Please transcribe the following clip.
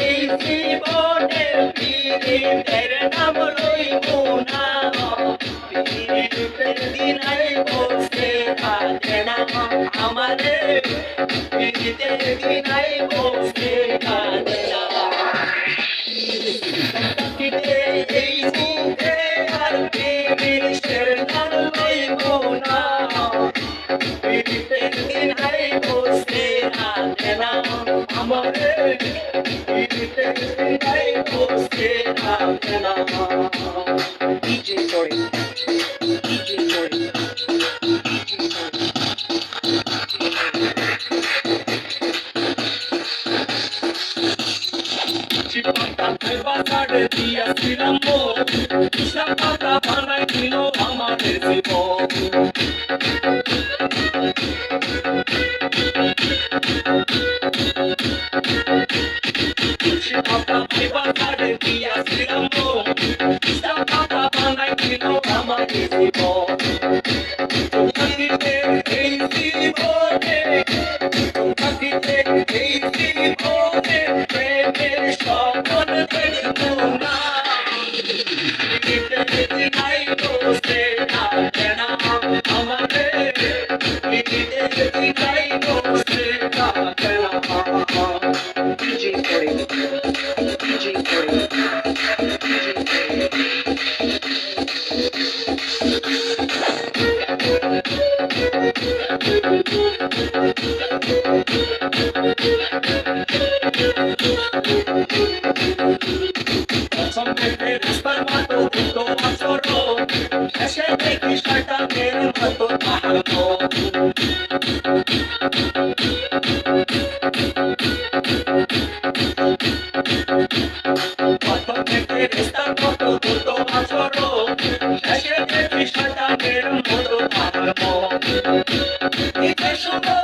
এই জীবনে পীড়িতের নাম লইব না, পীড়িতের দিন আইব সে কাঁদে না আমারে, পীড়িতের দিন আইব সে কাঁদে না। এই মুখে আর পীড়িতের নাম লইব না, পীড়িতের দিন আইব সে কাঁদে না আমারে, পীড়িতের দিন আইব সে কাঁদে না। DJ Jordan, DJ Jordan, DJ Jordan. চিপাটা বাজারে দিয়াছিলাম মোর, হিসাব পাতা বানাই দিল আমাদের জীবন। চিপাটা বাজারে দিয়াছিলাম মোর, হিসাব পাতা বানাই দিল আমাদের জীবন। থাকিতে এই জীবনে, থাকিতে এই জীবনে প্রেমের স্বপ্ন দেখব না, পীড়িতের দিন আইব সে কাঁদে না আমারে, পীড়িতের দিন আইব সে কাঁদে না। DJ Jordan, DJ Jordan, DJ ফেরেশতার মতো দ্রুত আচরণ, এসে দেখি শয়তানের মতো তাহার মন। প্রথম ফেরেশতার মতো দ্রুত আচরণ, এসে দেখি শয়তানের মতো তাহার মন। নিজে শুনো